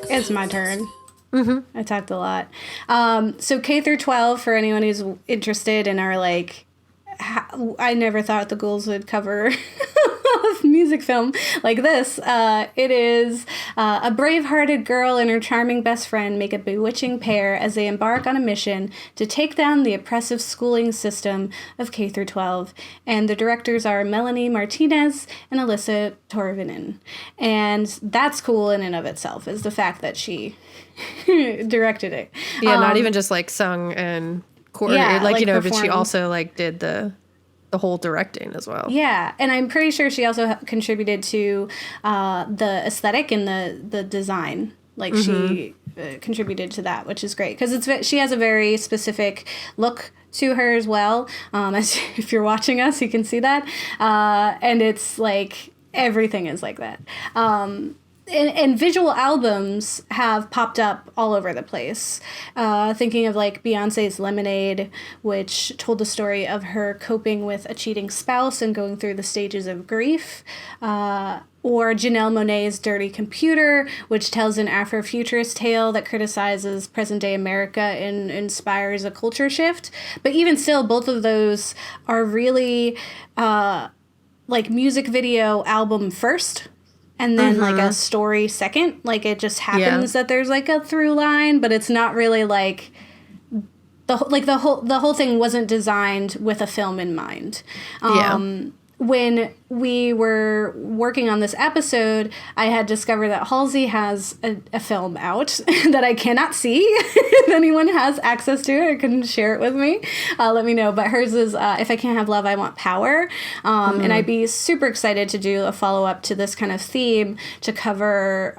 It's my turn. I talked a lot. So K through 12, for anyone who's interested and are like, I never thought the Ghouls would cover a music film like this. It is a brave-hearted girl and her charming best friend make a bewitching pair as they embark on a mission to take down the oppressive schooling system of K through 12. And the directors are Melanie Martinez and Alyssa Torvinen. And that's cool in and of itself, is the fact that she directed it. Yeah, not even just like sung and but she also like did the whole directing as well. Yeah, and I'm pretty sure she also contributed to the aesthetic and the design. Like she contributed to that, which is great because she has a very specific look to her as well. As if you're watching us, you can see that, and it's like everything is like that. And visual albums have popped up all over the place. Thinking of like Beyonce's Lemonade, which told the story of her coping with a cheating spouse and going through the stages of grief. Or Janelle Monáe's Dirty Computer, which tells an Afrofuturist tale that criticizes present-day America and inspires a culture shift. But even still, both of those are really like music video album first. And then like a story second, like it just happens that there's like a through line, but it's not really like the whole thing wasn't designed with a film in mind. When we were working on this episode, I had discovered that Halsey has a film out that I cannot see. If anyone has access to it or can share it with me, let me know. But hers is If I Can't Have Love, I Want Power. And I'd be super excited to do a follow-up to this kind of theme to cover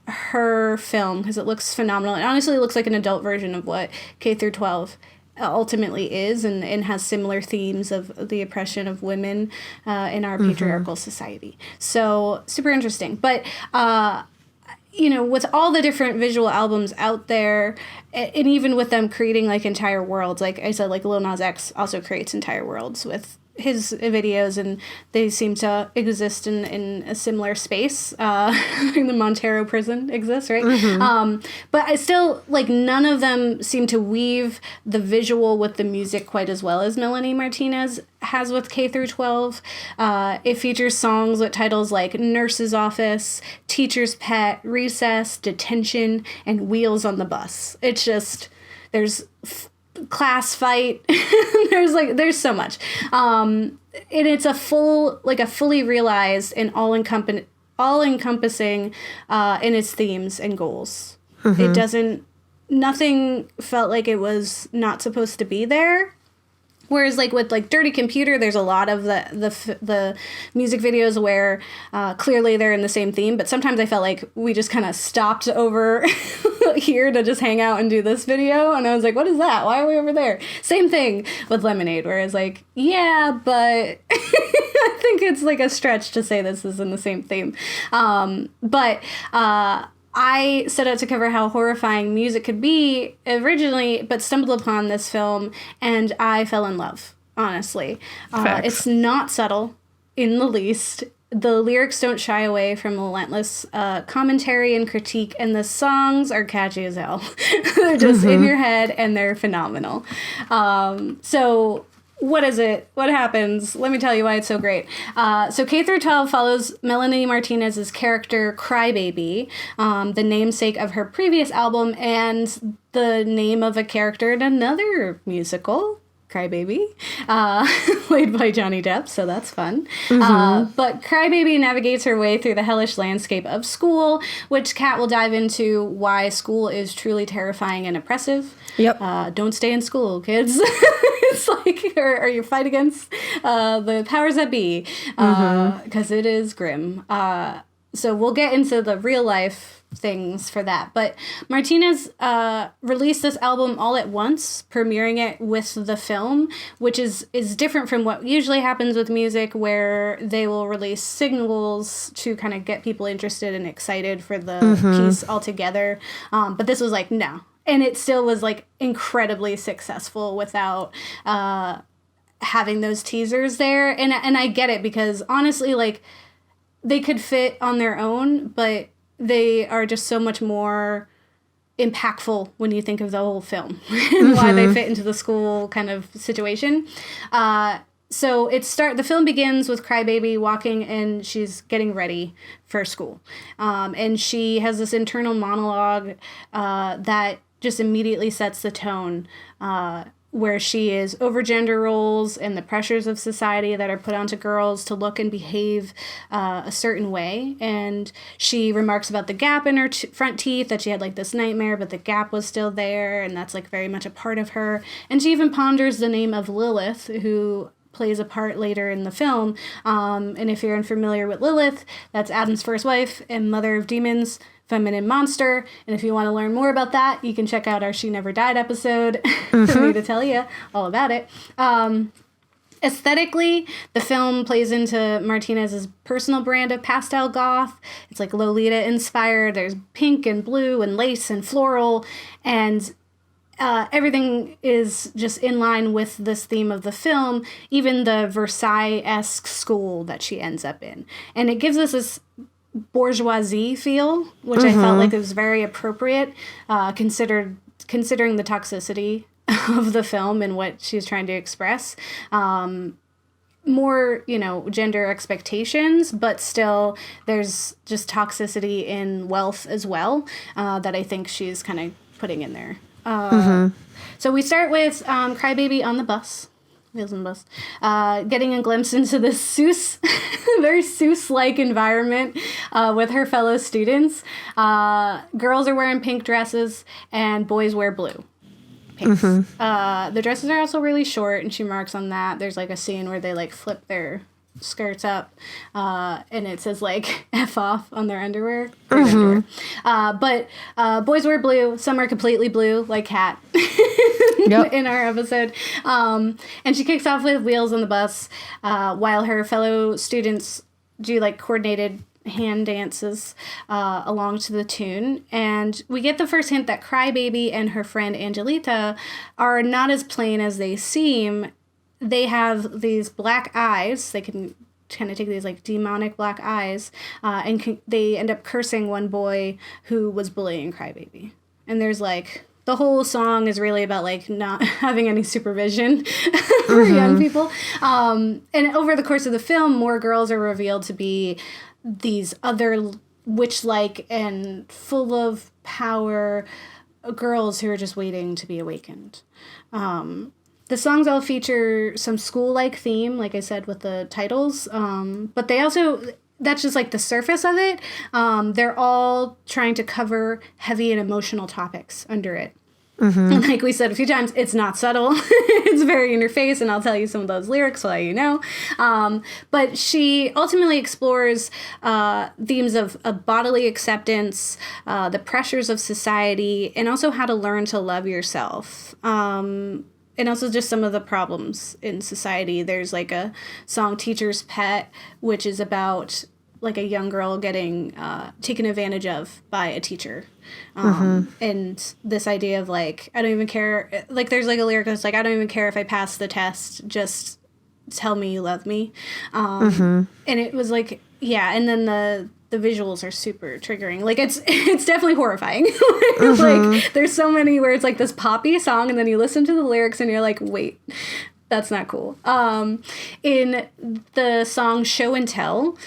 her film because it looks phenomenal. It honestly looks like an adult version of what K through 12 ultimately is and has similar themes of the oppression of women in our patriarchal society. So super interesting. But, with all the different visual albums out there, and even with them creating like entire worlds, like I said, like Lil Nas X also creates entire worlds with his videos, and they seem to exist in a similar space. The Montero prison exists, right? But I still, like, none of them seem to weave the visual with the music quite as well as Melanie Martinez has with K through 12. It features songs with titles like Nurse's Office, Teacher's Pet, Recess, Detention, and Wheels on the Bus. It's just, there's class fight. there's so much. And it's a fully realized and all-encompassing in its themes and goals. Nothing felt like it was not supposed to be there. Whereas, like, with, like, Dirty Computer, there's a lot of the music videos where clearly they're in the same theme, but sometimes I felt like we just kind of stopped over here to just hang out and do this video, and I was like, what is that? Why are we over there? Same thing with Lemonade, where it's like, yeah, but I think it's, like, a stretch to say this is in the same theme. I set out to cover how horrifying music could be originally, but stumbled upon this film, and I fell in love, honestly. It's not subtle in the least. The lyrics don't shy away from relentless commentary and critique, and the songs are catchy as hell. They're just in your head, and they're phenomenal. So what is it? What happens? Let me tell you why it's so great. So K through 12 follows Melanie Martinez's character Crybaby, the namesake of her previous album and the name of a character in another musical, Crybaby, played by Johnny Depp, so that's fun. But Crybaby navigates her way through the hellish landscape of school, which Kat will dive into why school is truly terrifying and oppressive. Yep. Don't stay in school, kids. It's like, or you fight against the powers that be, because it is grim. So we'll get into the real life things for that. But Martinez released this album all at once, premiering it with the film, which is different from what usually happens with music, where they will release singles to kind of get people interested and excited for the piece altogether. But this was like, no. And it still was like incredibly successful without having those teasers there. And I get it, because honestly, like, they could fit on their own, but they are just so much more impactful when you think of the whole film and why they fit into the school kind of situation. So the film begins with Crybaby walking and she's getting ready for school. And she has this internal monologue that just immediately sets the tone, where she is over gender roles and the pressures of society that are put onto girls to look and behave a certain way. And she remarks about the gap in her front teeth, that she had like this nightmare, but the gap was still there. And that's like very much a part of her. And she even ponders the name of Lilith, who plays a part later in the film. And if you're unfamiliar with Lilith, that's Adam's first wife and mother of demons, feminine monster. And if you want to learn more about that, you can check out our She Never Died episode for me to tell you all about it. Aesthetically, the film plays into Martinez's personal brand of pastel goth. It's like Lolita inspired. There's pink and blue and lace and floral, and everything is just in line with this theme of the film, even the Versailles-esque school that she ends up in. And it gives us this bourgeoisie feel, which I felt like it was very appropriate, considering the toxicity of the film and what she's trying to express. More, gender expectations, but still there's just toxicity in wealth as well, that I think she's kind of putting in there. So we start with Crybaby on the bus, wheels on the bus, getting a glimpse into this Seuss, very Seuss-like environment with her fellow students. Girls are wearing pink dresses and boys wear blue pants. The dresses are also really short, and she marks on that. There's like a scene where they like flip their skirts up, and it says like F off on their underwear. But boys wear blue. Some are completely blue, like Kat in our episode. And she kicks off with Wheels on the Bus, while her fellow students do like coordinated hand dances along to the tune. And we get the first hint that Crybaby and her friend Angelita are not as plain as they seem. They have these black eyes. They can kind of take these like demonic black eyes, and they end up cursing one boy who was bullying Crybaby. And there's like, the whole song is really about like not having any supervision for young people. And over the course of the film, more girls are revealed to be these other witch-like and full of power girls who are just waiting to be awakened. The songs all feature some school-like theme, like I said, with the titles. But they also, that's just like the surface of it. They're all trying to cover heavy and emotional topics under it. And like we said a few times, it's not subtle. It's very in your face, and I'll tell you some of those lyrics so you know. But she ultimately explores themes of bodily acceptance, the pressures of society, and also how to learn to love yourself. And also just some of the problems in society. There's like a song, Teacher's Pet, which is about like a young girl getting taken advantage of by a teacher. And this idea of like, I don't even care. Like there's like a lyric that's like, I don't even care if I pass the test. Just tell me you love me. And it was like, yeah. And then the visuals are super triggering. Like it's definitely horrifying. Like there's so many where it's like this poppy song, and then you listen to the lyrics and you're like, wait, that's not cool. In the song Show and Tell,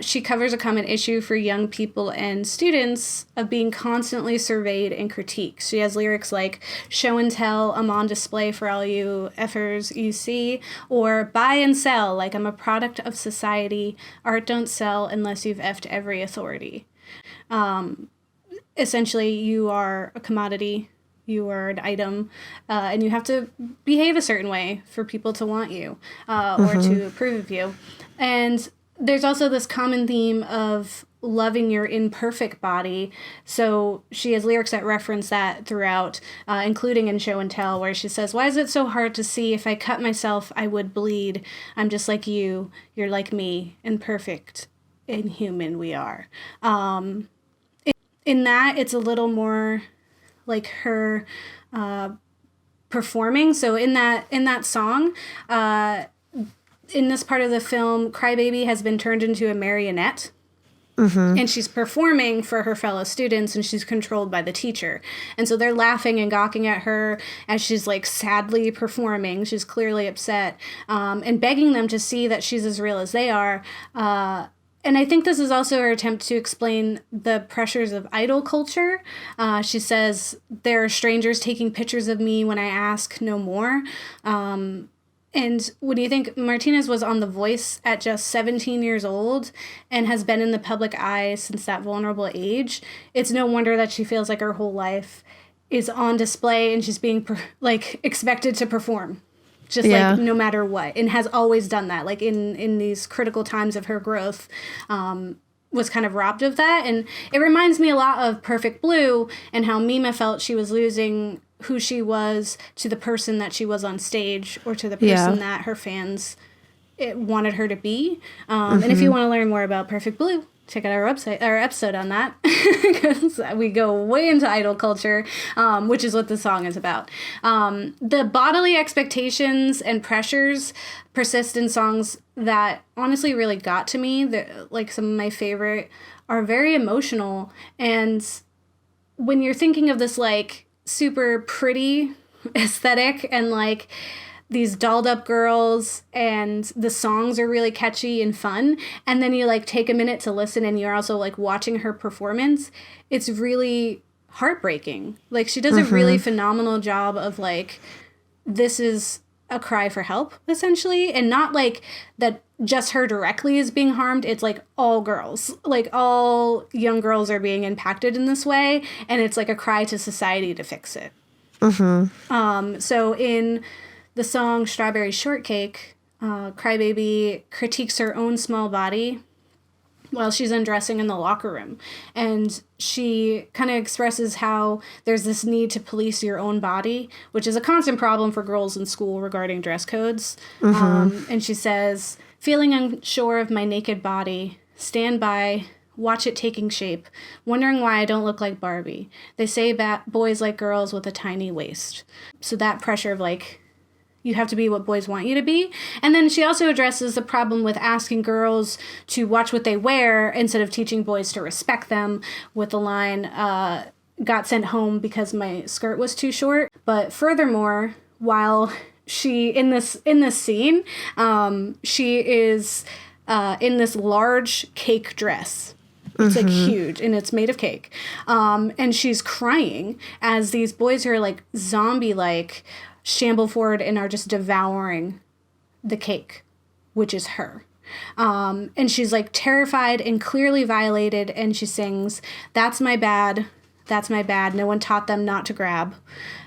she covers a common issue for young people and students of being constantly surveyed and critiqued. She has lyrics like, show and tell, I'm on display for all you effers you see, or buy and sell, like I'm a product of society. Art don't sell unless you've effed every authority. Essentially, you are a commodity. You are an item, and you have to behave a certain way for people to want you or to approve of you. And there's also this common theme of loving your imperfect body. So she has lyrics that reference that throughout, including in Show and Tell, where she says, why is it so hard to see? If I cut myself, I would bleed. I'm just like you. You're like me. Imperfect and human we are. In that, it's a little more like her performing. So in that song, in this part of the film, Crybaby has been turned into a marionette. And she's performing for her fellow students, and she's controlled by the teacher. And so they're laughing and gawking at her as she's like sadly performing. She's clearly upset, and begging them to see that she's as real as they are. And I think this is also her attempt to explain the pressures of idol culture. She says, there are strangers taking pictures of me when I ask no more. And when you think Martinez was on The Voice at just 17 years old and has been in the public eye since that vulnerable age, it's no wonder that she feels like her whole life is on display and she's being expected to perform. Just like no matter what, and has always done that. Like in these critical times of her growth, was kind of robbed of that. And it reminds me a lot of Perfect Blue and how Mima felt she was losing who she was to the person that she was on stage, or to the person that her fans wanted her to be. And if you want to learn more about Perfect Blue, check out our episode on that, because we go way into idol culture, which is what the song is about. The bodily expectations and pressures persist in songs that honestly really got to me. Like some of my favorite are very emotional. And when you're thinking of this like super pretty aesthetic and like these dolled up girls, and the songs are really catchy and fun, and then you like take a minute to listen and you're also like watching her performance, it's really heartbreaking. Like she does a really phenomenal job of like, this is a cry for help essentially, and not like that just her directly is being harmed. It's like all girls, like all young girls are being impacted in this way, and it's like a cry to society to fix it. So in the song Strawberry Shortcake, Crybaby critiques her own small body while she's undressing in the locker room. And she kind of expresses how there's this need to police your own body, which is a constant problem for girls in school regarding dress codes. And she says, feeling unsure of my naked body, stand by, watch it taking shape, wondering why I don't look like Barbie. They say boys like girls with a tiny waist. So that pressure of like, you have to be what boys want you to be. And then she also addresses the problem with asking girls to watch what they wear instead of teaching boys to respect them, with the line, got sent home because my skirt was too short. But furthermore, while she, in this scene, she is in this large cake dress. It's like huge, and it's made of cake. And she's crying as these boys who are like zombie-like shamble forward and are just devouring the cake, which is her. And she's like terrified and clearly violated, and she sings, "That's my bad, that's my bad. No one taught them not to grab.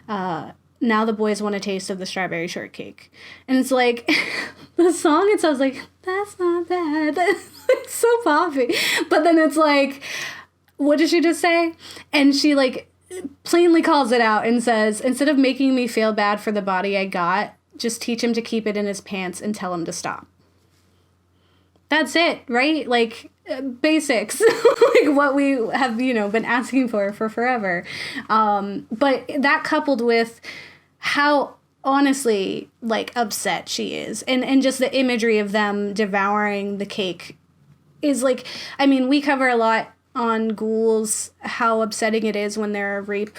Now the boys want a taste of the strawberry shortcake." And it's like, the song itself is like, that's not bad. It's so poppy. But then it's like, what did she just say? And she like plainly calls it out and says, instead of making me feel bad for the body I got, just teach him to keep it in his pants and tell him to stop. That's it, right? Like, basics. Like what we have, been asking for forever. But that coupled with how honestly, like, upset she is, and just the imagery of them devouring the cake is like, I mean, we cover a lot on Ghouls how upsetting it is when there are rape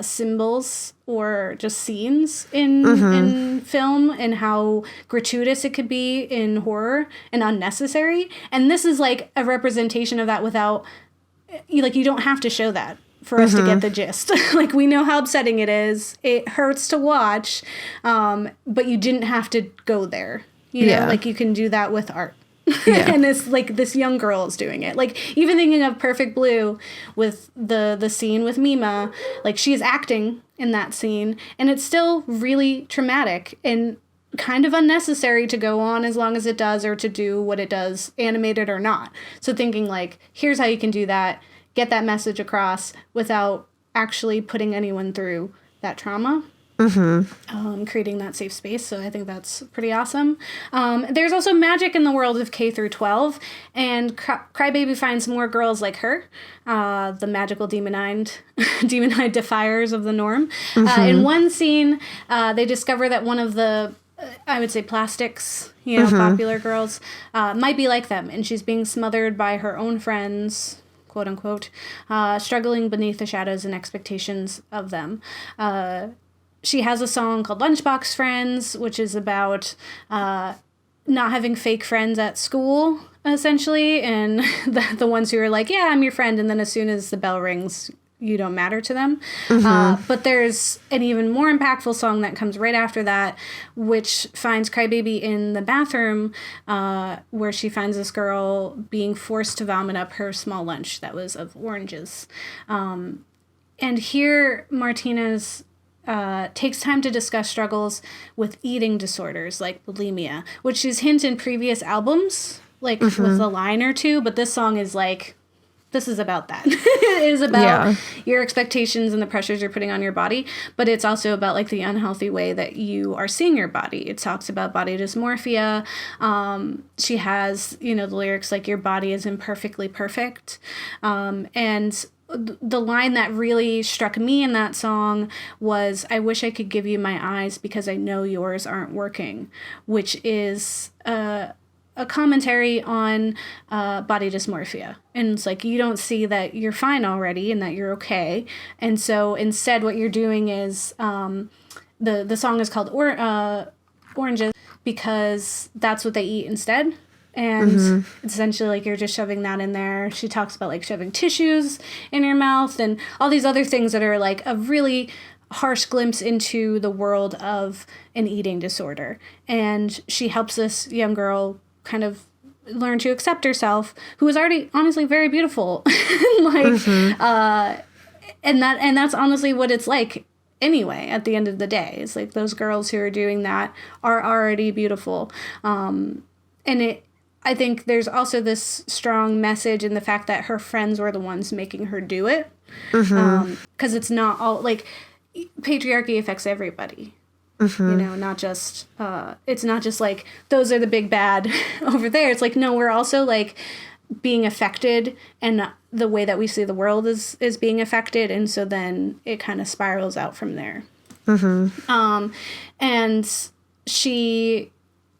symbols or just scenes in film, and how gratuitous it could be in horror and unnecessary. And this is like a representation of that without, like, you don't have to show that for us to get the gist. Like, we know how upsetting it is. It hurts to watch, but you didn't have to go there. You know, like, you can do that with art. And this young girl is doing it. Like, even thinking of Perfect Blue with the scene with Mima, like, she's acting in that scene, and it's still really traumatic and kind of unnecessary to go on as long as it does, or to do what it does, animated or not. So thinking, like, here's how you can do that, get that message across without actually putting anyone through that trauma. Creating that safe space. So I think that's pretty awesome. There's also magic in the world of K-12, and Crybaby finds more girls like her, the magical demon-eyed defiers of the norm. In one scene, they discover that one of the I would say plastics, popular girls, might be like them. And she's being smothered by her own friends, quote unquote, struggling beneath the shadows and expectations of them. She has a song called Lunchbox Friends, which is about not having fake friends at school, essentially. And the ones who are like, yeah, I'm your friend. And then as soon as the bell rings, you don't matter to them. But there's an even more impactful song that comes right after that, which finds Crybaby in the bathroom, where she finds this girl being forced to vomit up her small lunch that was of oranges. And here Martinez takes time to discuss struggles with eating disorders like bulimia, which she's hinted in previous albums, like with a line or two, but this song is like, this is about that. It is about your expectations and the pressures you're putting on your body, but it's also about like the unhealthy way that you are seeing your body. It talks about body dysmorphia. She has, the lyrics like, your body is imperfectly perfect. And the line that really struck me in that song was, I wish I could give you my eyes because I know yours aren't working, which is a commentary on body dysmorphia. And it's like, you don't see that you're fine already and that you're okay. And so instead what you're doing is, the song is called Oranges because that's what they eat instead. And it's essentially like you're just shoving that in there. She talks about like shoving tissues in your mouth and all these other things that are like a really harsh glimpse into the world of an eating disorder. And she helps this young girl kind of learn to accept herself, who is already honestly very beautiful. And that's honestly what it's like anyway at the end of the day. It's like those girls who are doing that are already beautiful. I think there's also this strong message in the fact that her friends were the ones making her do it. Because it's not all, like, patriarchy affects everybody. Not just, it's not just like, those are the big bad over there. It's like, no, we're also like being affected, and the way that we see the world is being affected. And so then it kind of spirals out from there. And she,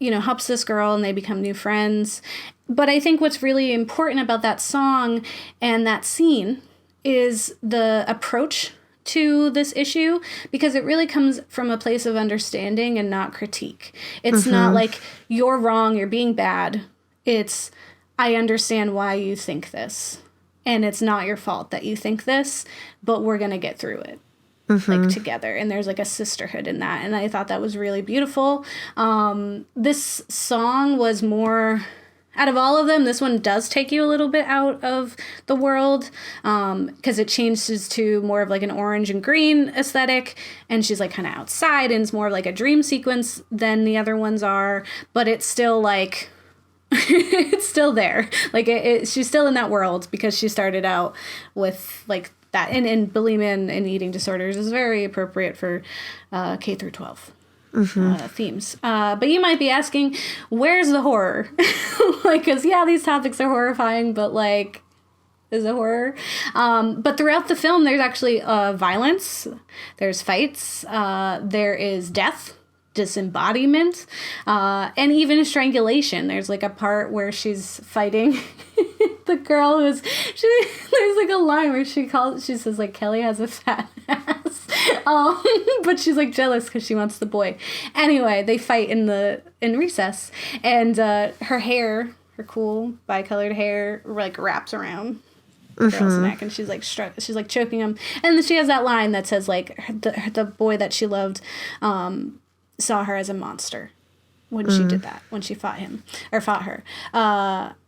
helps this girl and they become new friends. But I think what's really important about that song and that scene is the approach to this issue, because it really comes from a place of understanding and not critique. It's not like, you're wrong, you're being bad. It's, I understand why you think this, and it's not your fault that you think this, but we're going to get through it. Like together, and there's like a sisterhood in that, and I thought that was really beautiful. This song was more, out of all of them, this one does take you a little bit out of the world, because it changes to more of like an orange and green aesthetic, and she's like kind of outside, and it's more of like a dream sequence than the other ones are, but it's still like it's still there, like she's still in that world, because she started out with like that, and bulimia and eating disorders is very appropriate for K-12 themes. But you might be asking, where's the horror? Like, because these topics are horrifying, but like, is it horror? But throughout the film, there's actually violence, there's fights, there is death, disembodiment, and even strangulation. There's like a part where she's fighting the girl there's like a line where she says like, Kelly has a fat ass, but she's like jealous because she wants the boy. Anyway, they fight in recess, and her cool bicolored hair like wraps around the girl's neck, and she's like choking him, and then she has that line that says like, the boy that she loved saw her as a monster when she did that, when she fought her.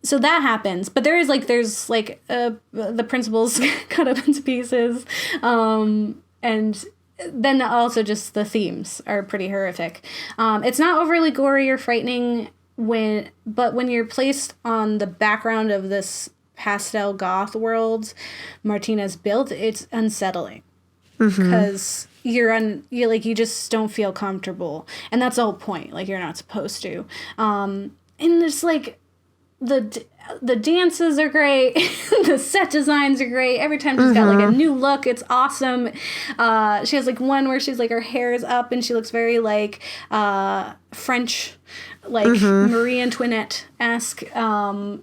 So that happens, but there's the principal's cut up into pieces, and then also just the themes are pretty horrific. It's not overly gory or frightening but when you're placed on the background of this pastel goth world Martinez built, it's unsettling. Because you just don't feel comfortable, and that's the whole point. Like, you're not supposed to. And there's like the dances are great. The set designs are great. Every time she's got like a new look, it's awesome. She has like one where she's like, her hair is up and she looks very like French, like Marie Antoinette-esque.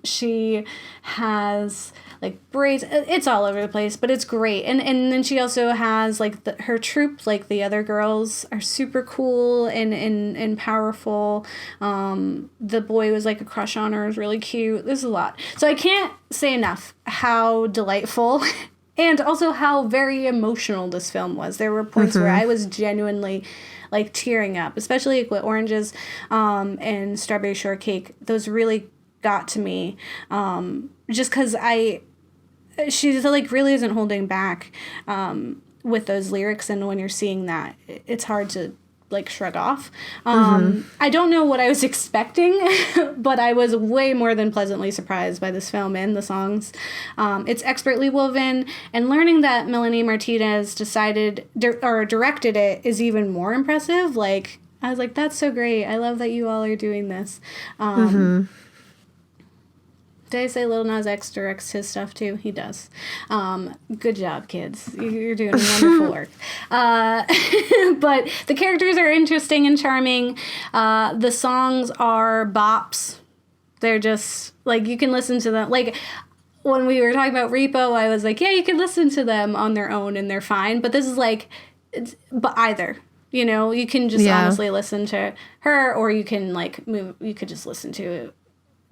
She has like braids. It's all over the place, but it's great. And then she also has like her troupe, like the other girls are super cool and powerful. The boy was like a crush on her, is really cute. There's a lot. So I can't say enough how delightful and also how very emotional this film was. There were points where I was genuinely like tearing up, especially like with Oranges and Strawberry Shortcake. Those really got to me, just because she like really isn't holding back with those lyrics, and when you're seeing that, it's hard to like shrug off. I don't know what I was expecting, but I was way more than pleasantly surprised by this film and the songs. It's expertly woven, and learning that Melanie Martinez directed it is even more impressive. Like, I was like, that's so great. I love that you all are doing this. Did I say Lil Nas X directs his stuff too? He does. Good job, kids. You're doing wonderful work. But the characters are interesting and charming. The songs are bops. They're just, like, you can listen to them. Like, when we were talking about Repo, I was like, yeah, you can listen to them on their own and they're fine. But this is like, but either. You know, you can just honestly listen to her, or you can, like, move. You could just listen to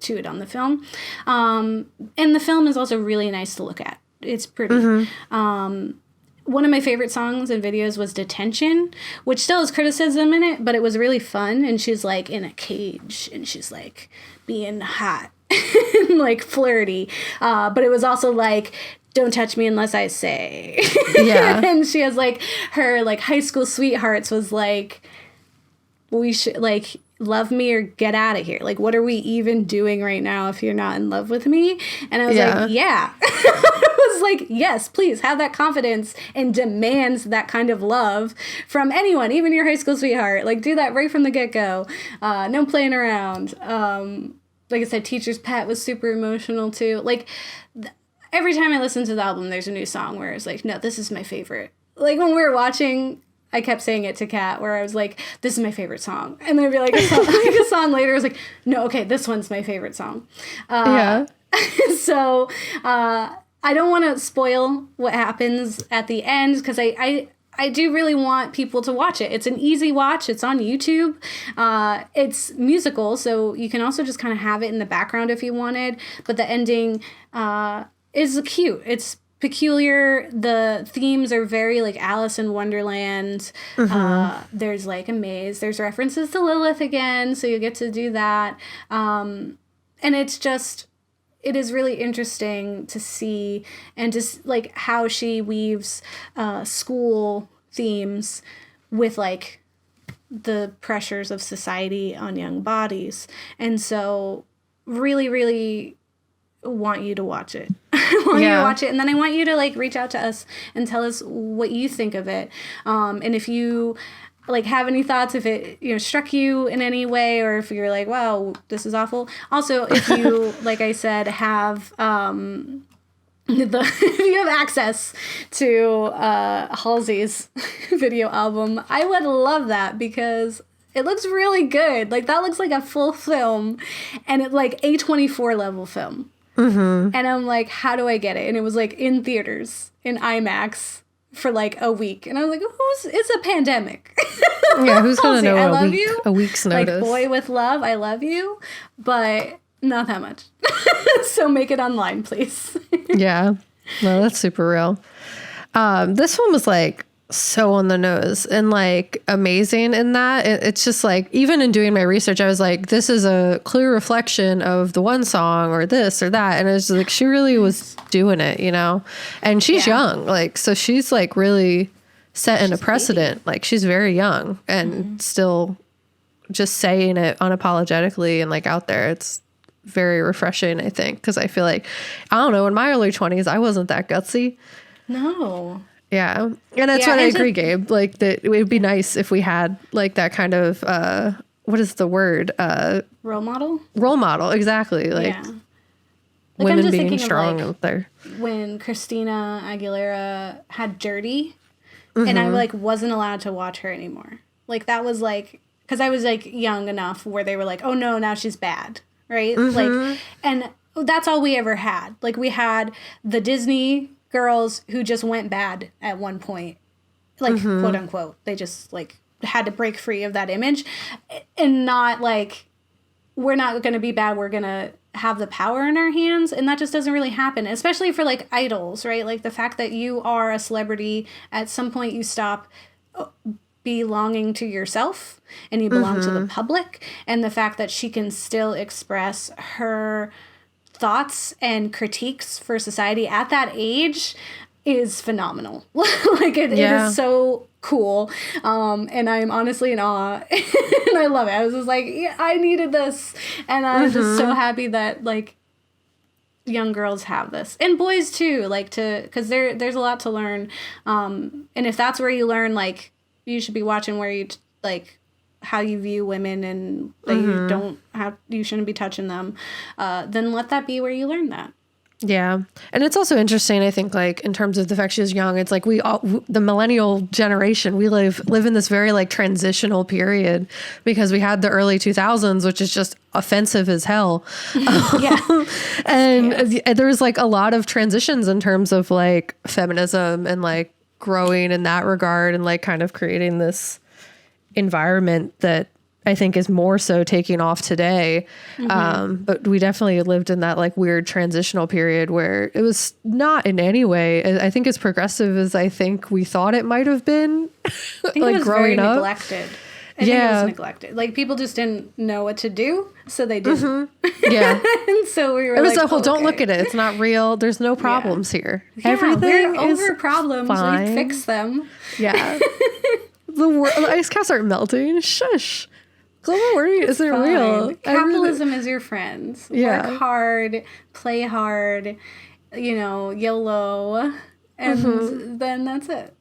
it on the film. And the film is also really nice to look at. It's pretty. One of my favorite songs and videos was Detention, which still has criticism in it, but it was really fun. And she's like in a cage and she's like being hot and like flirty. But it was also like, don't touch me unless I say. Yeah. And she has like her like high school sweethearts was like, we should like love me or get out of here. Like, what are we even doing right now if you're not in love with me? And I was like, yeah. I was like, yes, please have that confidence and demands that kind of love from anyone, even your high school sweetheart. Like, do that right from the get-go. No playing around. Like I said, Teacher's Pet was super emotional too. Like, every time I listen to the album, there's a new song where it's like, no, this is my favorite. Like, when we were watching, I kept saying it to Kat, where I was like, this is my favorite song. And there'd be like a song later, I was like, no, okay, this one's my favorite song. So I don't want to spoil what happens at the end, because I do really want people to watch it. It's an easy watch. It's on YouTube. It's musical, so you can also just kind of have it in the background if you wanted. But the ending is cute. It's peculiar. The themes are very like Alice in Wonderland. There's like a maze. There's references to Lilith again, so you get to do that. And it is really interesting to see, and just like how she weaves school themes with like the pressures of society on young bodies. And so really, really want you to watch it. I want you to watch it, and then I want you to like reach out to us and tell us what you think of it. And if you like have any thoughts, if it struck you in any way, or if you're like, wow, this is awful. Also, if you like I said have if you have access to Halsey's video album, I would love that, because it looks really good. Like, that looks like a full film, and it's like A24 level film. And I'm like, how do I get it? And it was like in theaters in IMAX for like a week, and I was like, it's a pandemic. Yeah, who's gonna know a week's notice? Like, boy with love, I love you, but not that much. So make it online, please. Yeah, no, that's super real. This one was like so on the nose and like amazing in that it's just like, even in doing my research, I was like, this is a clear reflection of the one song or this or that, and it was like, she really was doing it, and she's young, like, so she's like really setting a precedent. Like, she's very young and still just saying it unapologetically and like out there. It's very refreshing, I think, because I feel like, I don't know, in my early 20s I wasn't that gutsy. No. Yeah. And that's what I agree, Gabe. Like, that it would be nice if we had like that kind of what is the word? Role model? Role model, exactly. Like, Like, women being strong out there. When Christina Aguilera had Dirty, and I like wasn't allowed to watch her anymore. Like, that was like, because I was like young enough where they were like, oh no, now she's bad, right? Like, and that's all we ever had. Like, we had the Disney girls who just went bad at one point, like, quote unquote. They just like had to break free of that image, and not like, we're not going to be bad, we're going to have the power in our hands. And that just doesn't really happen, especially for like idols, right? Like, the fact that you are a celebrity, at some point you stop belonging to yourself and you belong to the public. And the fact that she can still express her thoughts and critiques for society at that age is phenomenal. Like, it is so cool. And I'm honestly in awe. And I love it. I was just like, yeah, I needed this. And I'm just so happy that, like, young girls have this. And boys too, like, because there's a lot to learn. And if that's where you learn, like, you should be watching where you, like, how you view women, and that you shouldn't be touching them, then let that be where you learn that. Yeah. And it's also interesting, I think, like, in terms of the fact she was young, it's like the millennial generation, we live in this very, like, transitional period, because we had the early 2000s, which is just offensive as hell. And there was, like, a lot of transitions in terms of, like, feminism and, like, growing in that regard, and, like, kind of creating this environment that I think is more so taking off today. But we definitely lived in that, like, weird transitional period where it was not in any way, I think, as progressive as I think we thought it might have been. I think like, it was growing very up. Neglected. I think it was neglected. Like, people just didn't know what to do, so they didn't. Yeah. And so we were it was like, well, don't look at it. It's not real. There's no problems here. Yeah, Everything we're is over problems. fine. We fix them. Yeah. The ice caps aren't melting. Shush. Global warming isn't real. Capitalism is your friend. Yeah. Work hard, play hard, YOLO, and then that's it.